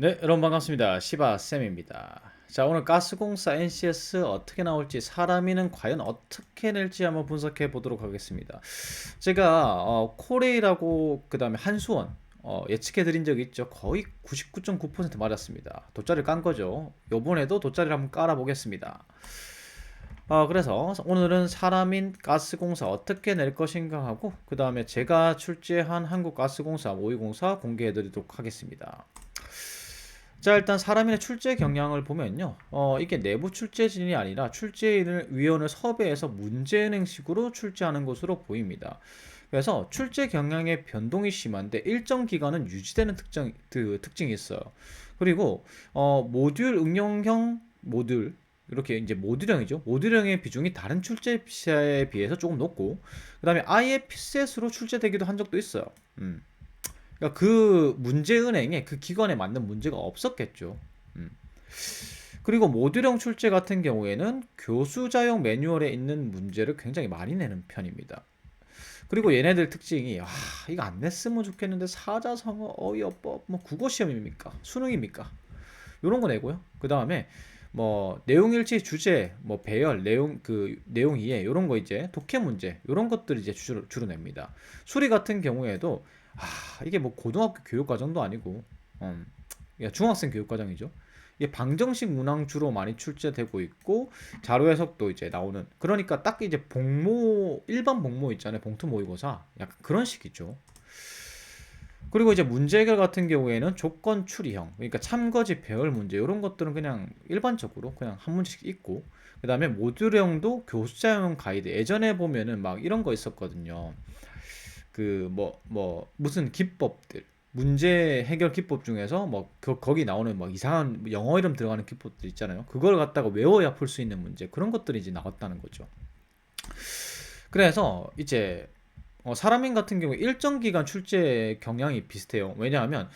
네, 여러분 반갑습니다. 시바쌤입니다. 자, 오늘 가스공사 NCS 어떻게 나올지 사람이는 과연 어떻게 낼지 한번 분석해 보도록 하겠습니다. 제가 코레일하고 그 다음에 한수원 예측해 드린 적이 있죠. 거의 99.9% 맞았습니다. 돗자리를 깐 거죠. 요번에도 돗자리를 한번 깔아 보겠습니다. 그래서 오늘은 사람인 가스공사 어떻게 낼 것인가 하고 그 다음에 제가 출제한 한국가스공사 모의공사 공개해 드리도록 하겠습니다. 자, 일단 사람의 출제 경향을 보면요. 이게 내부 출제진이 아니라 출제위원을 섭외해서 문제은행식으로 출제하는 것으로 보입니다. 그래서 출제 경향의 변동이 심한데 일정 기간은 유지되는 특징이 있어요. 그리고 모듈 응용형 모듈 이렇게 이제 모듈형이죠. 모듈형의 비중이 다른 출제자에 비해서 조금 높고, 그다음에 아예 피셋으로 출제되기도 한 적도 있어요. 음. 그러니까 그 문제은행에 그 기관에 맞는 문제가 없었겠죠. 음. 그리고 모듈형 출제 같은 경우에는 교수자용 매뉴얼에 있는 문제를 굉장히 많이 내는 편입니다. 그리고 얘네들 특징이 이거 안 냈으면 좋겠는데 사자성어 어휘어법 뭐 국어 시험입니까? 수능입니까? 요런 거 내고요. 그 다음에 뭐 내용일치 주제 뭐 배열 내용 이해 요런 거 이제 독해 문제 요런 것들 이제 주로 냅니다. 수리 같은 경우에도 이게 뭐 고등학교 교육 과정도 아니고 중학생 교육 과정이죠. 이게 방정식 문항 주로 많이 출제되고 있고 자료 해석도 이제 나오는, 그러니까 딱 이제 복모 일반 복모 있잖아요. 봉투 모의고사 약간 그런 식이죠. 그리고 이제 문제 해결 같은 경우에는 조건 추리형, 그러니까 참거지 배열 문제 이런 것들은 그냥 일반적으로 그냥 한 문제씩 있고, 그 다음에 모듈형도 교수자용 가이드 예전에 보면은 막 이런 거 있었거든요. 그 무슨 기법들, 문제 해결 기법 중에서 뭐 거기 나오는 뭐 이상한 영어 이름 들어가는 기법들 있잖아요. 그걸 갖다가 외워야 풀 수 있는 문제, 그런 것들이 이제 나왔다는 거죠. 그래서 이제 사람인 같은 경우에 일정 기간 출제 경향이 비슷해요. 왜냐하면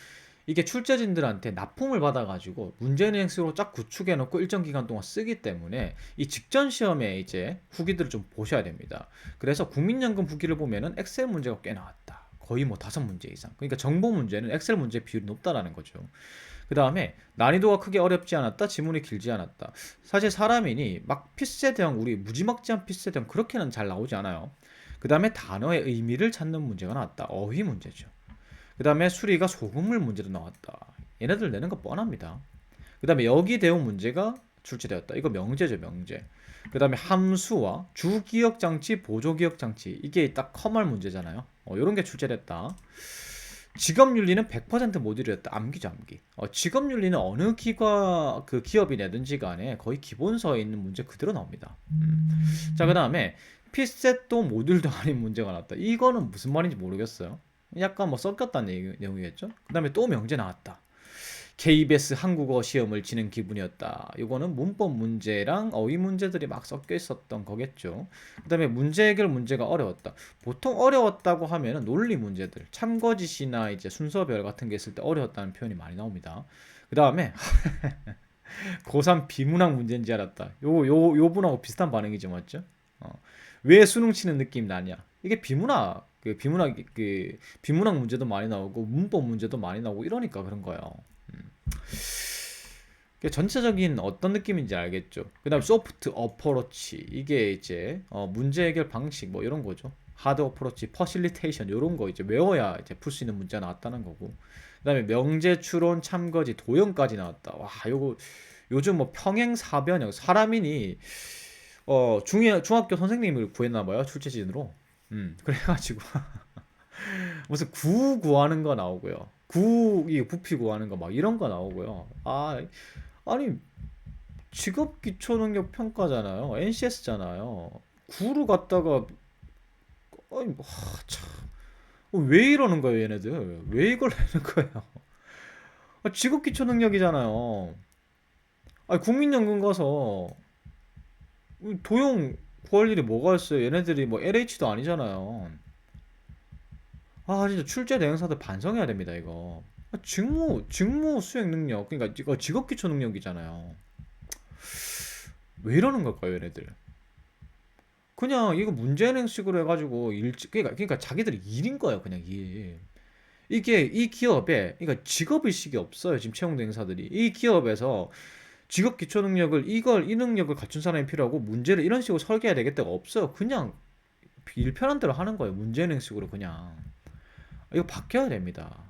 이게 출제진들한테 납품을 받아가지고 문제은행식으로 쫙 구축해 놓고 일정 기간 동안 쓰기 때문에 이 직전 시험에 이제 후기들을 좀 보셔야 됩니다. 그래서 국민연금 후기를 보면은 엑셀 문제가 꽤 나왔다. 거의 뭐 5문제 이상. 그러니까 정보 문제는 엑셀 문제 비율이 높다라는 거죠. 그 다음에 난이도가 크게 어렵지 않았다, 지문이 길지 않았다. 사실 사람이니 막 필세대형, 우리 무지막지한 필세대형 그렇게는 잘 나오지 않아요. 그 다음에 단어의 의미를 찾는 문제가 나왔다. 어휘 문제죠. 그 다음에 수리가 소금물 문제도 나왔다. 얘네들 내는 거 뻔합니다. 그 다음에 여기 대응 문제가 출제되었다. 이거 명제죠, 명제. 그 다음에 함수와 주기억장치, 보조기억장치. 이게 딱 커멀 문제잖아요. 이런 게 출제됐다. 직업윤리는 100% 모듈이었다. 암기죠, 암기. 직업윤리는 어느 그 기업이 내든지 간에 거의 기본서에 있는 문제 그대로 나옵니다. 자, 그 다음에 피셋도 모듈도 아닌 문제가 나왔다. 이거는 무슨 말인지 모르겠어요. 약간 뭐 섞였다는 내용이겠죠. 그 다음에 또 명제 나왔다. KBS 한국어 시험을 치는 기분이었다. 이거는 문법 문제랑 어휘 문제들이 막 섞여 있었던 거겠죠. 그다음에 문제 해결 문제가 어려웠다. 보통 어려웠다고 하면은 논리 문제들, 참거짓이나 이제 순서별 같은 게 있을 때 어려웠다는 표현이 많이 나옵니다. 그다음에 고3 비문학 문제인지 알았다. 요 분하고 비슷한 반응이죠, 맞죠? 왜 수능 치는 느낌 나냐? 이게 비문학 문제도 많이 나오고 문법 문제도 많이 나오고 이러니까 그런 거예요. 전체적인 어떤 느낌인지 알겠죠. 그 다음 소프트 어퍼로치, 이게 이제 문제 해결 방식 뭐 이런 거죠. 하드 어프로치, 퍼실리테이션 이런 거 이제 외워야 이제 풀 수 있는 문제가 나왔다는 거고. 그다음에 명제 추론 참거지 도형까지 나왔다. 와, 요거 요즘 뭐 평행 사변형 사람이니 중학교 선생님을 구했나 봐요, 출제진으로. 그래가지고 무슨 구 구하는 거 나오고요. 이 부피 구하는 거 막 이런 거 나오고요. 아니 직업 기초 능력 평가잖아요. NCS잖아요. 구를 갖다가 아니 참. 왜 이러는 거예요, 얘네들? 왜 이걸 내는 거예요? 직업 기초 능력이잖아요. 국민연금 가서 도용 구할 일이 뭐가 있어요? 얘네들이 뭐 LH도 아니잖아요. 진짜 출제 대행사들 반성해야 됩니다, 이거. 직무 수행 능력, 그러니까 이거 직업 기초 능력이잖아요. 왜 이러는 걸까요, 얘네들? 그냥 이거 문제행식으로 해가지고 그러니까 자기들이 일인 거예요, 그냥 일. 이게 이 기업에 그러니까 직업 의식이 없어요. 지금 채용된 인사들이 이 기업에서 직업 기초 능력을 이 능력을 갖춘 사람이 필요하고 문제를 이런 식으로 설계해야 되겠다가 없어요. 그냥 일편한 대로 하는 거예요. 문제행식으로 그냥. 이거 바뀌어야 됩니다.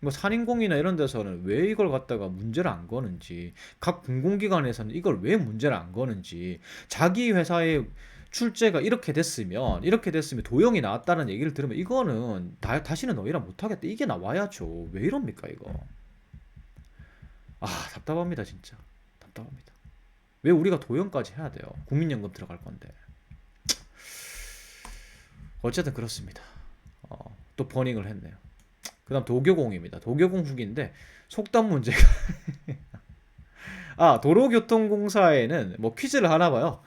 뭐 산인공이나 이런 데서는 왜 이걸 갖다가 문제를 안 거는지, 각 공공기관에서는 이걸 왜 문제를 안 거는지, 자기 회사의 출제가 이렇게 됐으면 도용이 나왔다는 얘기를 들으면 이거는 다시는 너희랑 못하겠다. 이게 나와야죠. 왜 이럽니까 이거? 아 답답합니다 진짜. 답답합니다. 왜 우리가 도용까지 해야 돼요? 국민연금 들어갈 건데. 어쨌든 그렇습니다. 또 버닝을 했네요. 그 다음 도교공입니다. 도교공 후기인데 속담 문제가 도로교통공사에는 뭐 퀴즈를 하나 봐요.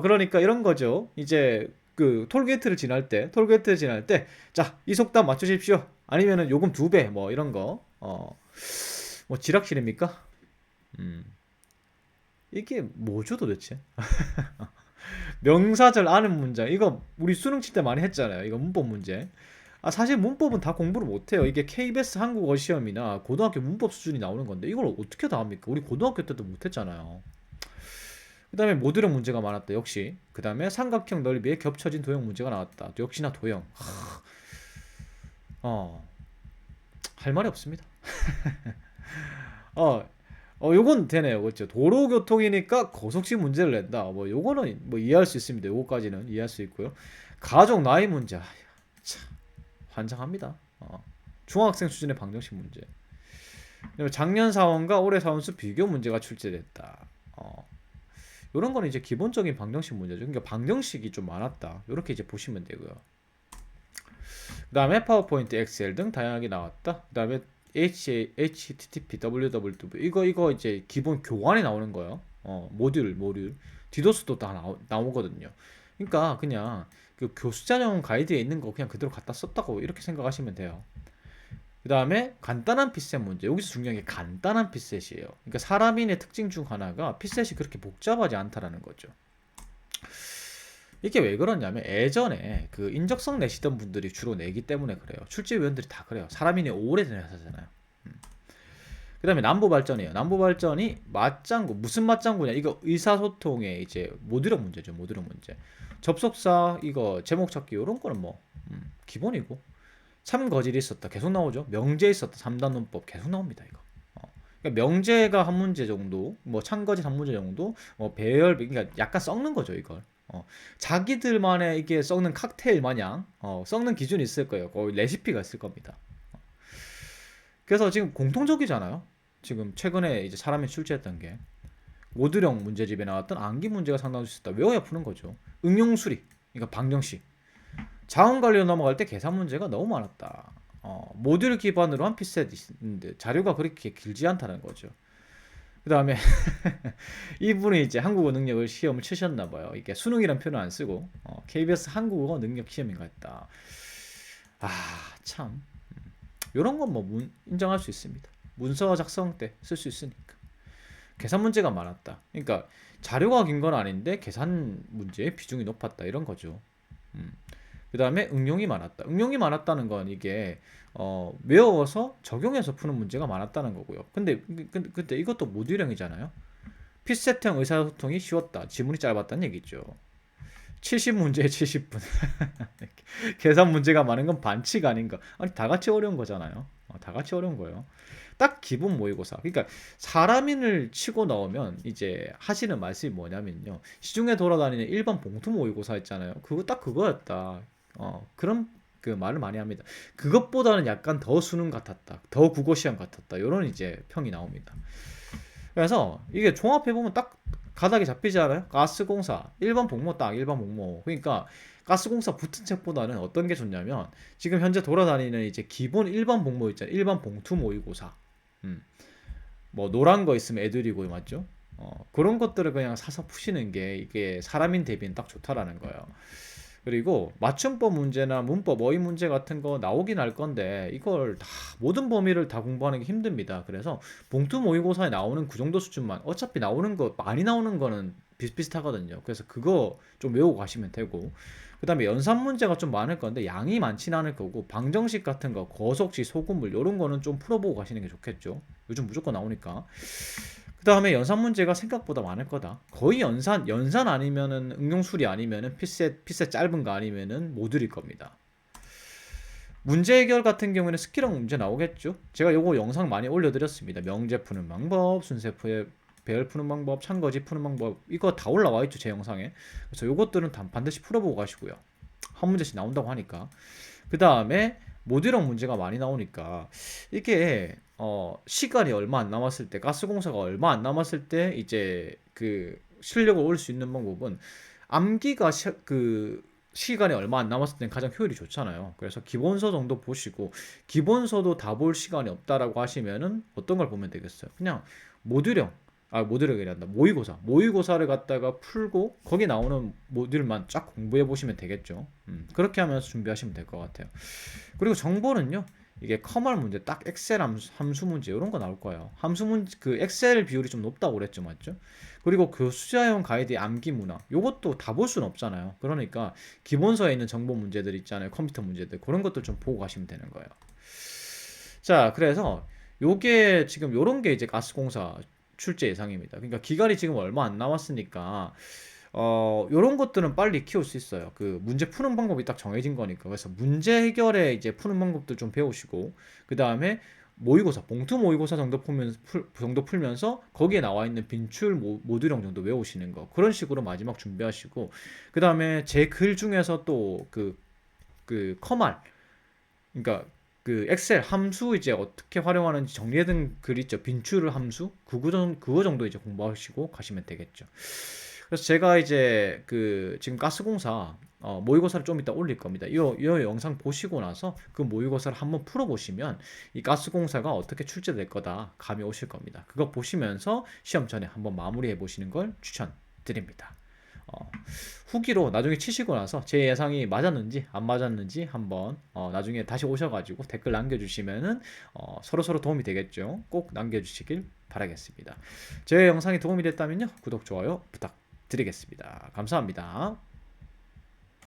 그러니까 이런 거죠. 이제 그 톨게이트를 지날 때, 자, 이 속담 맞추십시오. 아니면은 요금 2배, 뭐 이런 거. 뭐 지락실입니까? 음, 이게 뭐죠 도대체? 명사절 아는 문장. 이거 우리 수능 칠 때 많이 했잖아요. 이거 문법 문제. 사실 문법은 다 공부를 못해요. 이게 KBS 한국어 시험이나 고등학교 문법 수준이 나오는 건데 이걸 어떻게 다 합니까? 우리 고등학교 때도 못했잖아요. 그 다음에 모듈형 문제가 많았다. 역시. 그 다음에 삼각형 넓이에 겹쳐진 도형 문제가 나왔다. 또 역시나 도형. 어, 할 말이 없습니다. 어, 요건 되네요. 그렇죠. 도로교통이니까 고속시 문제를 낸다. 뭐 요거는 뭐 이해할 수 있습니다. 요거까지는 이해할 수 있고요. 가족 나이 문제. 참 환장합니다. 중학생 수준의 방정식 문제. 그리고 작년 사원과 올해 사원수 비교 문제가 출제됐다. 이런 거는 이제 기본적인 방정식 문제죠. 그러니까 방정식이 좀 많았다. 이렇게 이제 보시면 되고요. 그 다음에 파워포인트, 엑셀 등 다양하게 나왔다. 그 다음에 HTTP, www 이거 이제 기본 교환에 나오는 거예요. 모듈 디도스도 다 나오거든요. 그러니까 그냥 그 교수자용 가이드에 있는 거 그냥 그대로 갖다 썼다고 이렇게 생각하시면 돼요. 그 다음에 간단한 핏셋 문제. 여기서 중요한 게 간단한 핏셋이에요. 그러니까 사람인의 특징 중 하나가 핏셋이 그렇게 복잡하지 않다라는 거죠. 이게 왜 그러냐면 예전에 그 인적성 내시던 분들이 주로 내기 때문에 그래요. 출제위원들이 다 그래요. 사람인의 오래된 회사잖아요. 그 다음에 남부 발전이에요. 남부 발전이 맞장구. 무슨 맞장구냐? 이거 의사소통의 이제 모듈형 문제죠. 모듈형 문제. 접속사 이거 제목 찾기 이런 거는 뭐 기본이고. 참 거질이 있었다. 계속 나오죠. 명제 있었다. 3단 논법 계속 나옵니다. 이거. 그러니까 명제가 한 문제 정도, 뭐 참거짓 한 문제 정도, 배열, 그러니까 약간 썩는 거죠 이걸. 자기들만의 이게 썩는 칵테일 마냥 썩는 기준이 있을 거예요. 거의 레시피가 있을 겁니다. 그래서 지금 공통적이잖아요. 지금 최근에 이제 사람이 출제했던 게 모듈형 문제집에 나왔던 암기 문제가 상당히 있었다. 외워야 푸는 거죠. 응용 수리, 그러니까 방정식. 자원 관리로 넘어갈 때 계산 문제가 너무 많았다. 모듈 기반으로 한 피셋이 있는데 자료가 그렇게 길지 않다는 거죠. 그 다음에 이분이 이제 한국어 능력을 시험을 치셨나 봐요. 이게 수능이란 표현을 안 쓰고 KBS 한국어 능력 시험인가 했다. 참 이런 건 뭐 인정할 수 있습니다. 문서 작성 때 쓸 수 있으니까. 계산 문제가 많았다. 그러니까 자료가 긴 건 아닌데 계산 문제의 비중이 높았다 이런 거죠. 그 다음에 응용이 많았다. 응용이 많았다는 건 이게 외워서 적용해서 푸는 문제가 많았다는 거고요. 근데 이것도 모듈형이잖아요. 핏세트형 의사소통이 쉬웠다. 지문이 짧았다는 얘기죠. 70문제에 70분. 계산 문제가 많은 건 반칙 아닌가? 아니 다 같이 어려운 거잖아요. 다 같이 어려운 거예요. 딱 기본 모의고사. 그러니까 사람인을 치고 나오면 이제 하시는 말씀이 뭐냐면요. 시중에 돌아다니는 일반 봉투 모의고사 있잖아요. 그거 딱 그거였다. 그런 그 말을 많이 합니다. 그것보다는 약간 더 수능 같았다. 더 국어 시험 같았다. 이런 이제 평이 나옵니다. 그래서 이게 종합해 보면 딱 가닥이 잡히지 않아요? 가스공사 일반 복무 딱 일반 복무. 그러니까 가스공사 붙은 책보다는 어떤 게 좋냐면 지금 현재 돌아다니는 이제 기본 일반 복무 있잖아요. 일반 봉투 모의고사. 음. 뭐 노란 거 있으면 애들이고 맞죠? 그런 것들을 그냥 사서 푸시는 게 이게 사람인 대비는 딱 좋다라는 거예요. 그리고 맞춤법 문제나 문법 어휘 문제 같은 거 나오긴 할 건데 이걸 다 모든 범위를 다 공부하는 게 힘듭니다. 그래서 봉투 모의고사에 나오는 그 정도 수준만 어차피 나오는 거 많이 나오는 거는 비슷비슷하거든요. 그래서 그거 좀 외우고 가시면 되고 그다음에 연산 문제가 좀 많을 건데 양이 많지는 않을 거고 방정식 같은 거, 거속식, 소금물 요런 거는 좀 풀어보고 가시는 게 좋겠죠. 요즘 무조건 나오니까. 그다음에 연산 문제가 생각보다 많을 거다. 거의 연산 아니면은 응용수리 아니면은 필셋 짧은 거 아니면은 모듈일 겁니다. 문제 해결 같은 경우에는 스키랑 문제 나오겠죠. 제가 요거 영상 많이 올려드렸습니다. 명제 푸는 방법, 배열 푸는 방법, 참거지 푸는 방법 이거 다 올라와 있죠 제 영상에. 그래서 요것들은 반드시 풀어보고 가시고요. 한 문제씩 나온다고 하니까. 그 다음에 모듈형 문제가 많이 나오니까 이게 시간이 얼마 안 남았을 때, 가스공사가 얼마 안 남았을 때 이제 그 실력을 올 수 있는 방법은 암기가 시간이 얼마 안 남았을 땐 가장 효율이 좋잖아요. 그래서 기본서 정도 보시고, 기본서도 다 볼 시간이 없다라고 하시면은 어떤 걸 보면 되겠어요? 그냥 모듈형, 모듈형이란다. 모의고사를 갖다가 풀고 거기 나오는 모듈만 쫙 공부해 보시면 되겠죠. 그렇게 하면서 준비하시면 될 것 같아요. 그리고 정보는요. 이게 커멀 문제, 딱 엑셀 함수 문제 이런 거 나올 거예요. 함수 문제 그 엑셀 비율이 좀 높다고 그랬죠, 맞죠? 그리고 그 수자형 가이드의 암기 문화, 요것도 다 볼 수는 없잖아요. 그러니까 기본서에 있는 정보 문제들 있잖아요, 컴퓨터 문제들 그런 것들 좀 보고 가시면 되는 거예요. 자, 그래서 요게 지금 요런 게 이제 가스공사 출제 예상입니다. 그러니까 기간이 지금 얼마 안 남았으니까 요런 것들은 빨리 키울 수 있어요. 그 문제 푸는 방법이 딱 정해진 거니까. 그래서 문제 해결에 이제 푸는 방법들 좀 배우시고, 그 다음에 모의고사, 봉투 모의고사 정도 풀면서 거기에 나와 있는 빈출 모듈형 정도 외우시는 거. 그런 식으로 마지막 준비하시고, 그 다음에 제 글 중에서 또 그 커말, 그러니까 그 엑셀 함수 이제 어떻게 활용하는지 정리해둔 글 있죠. 빈출 함수 그거 정도 이제 공부하시고 가시면 되겠죠. 그래서 제가 이제 그 지금 가스공사 모의고사를 좀 이따 올릴 겁니다. 이 영상 보시고 나서 그 모의고사를 한번 풀어보시면 이 가스공사가 어떻게 출제될 거다 감이 오실 겁니다. 그거 보시면서 시험 전에 한번 마무리해 보시는 걸 추천드립니다. 어, 후기로 나중에 치시고 나서 제 예상이 맞았는지 안 맞았는지 한번 나중에 다시 오셔가지고 댓글 남겨주시면은 서로 도움이 되겠죠. 꼭 남겨주시길 바라겠습니다. 제 영상이 도움이 됐다면요 구독 좋아요 부탁드리겠습니다. 감사합니다.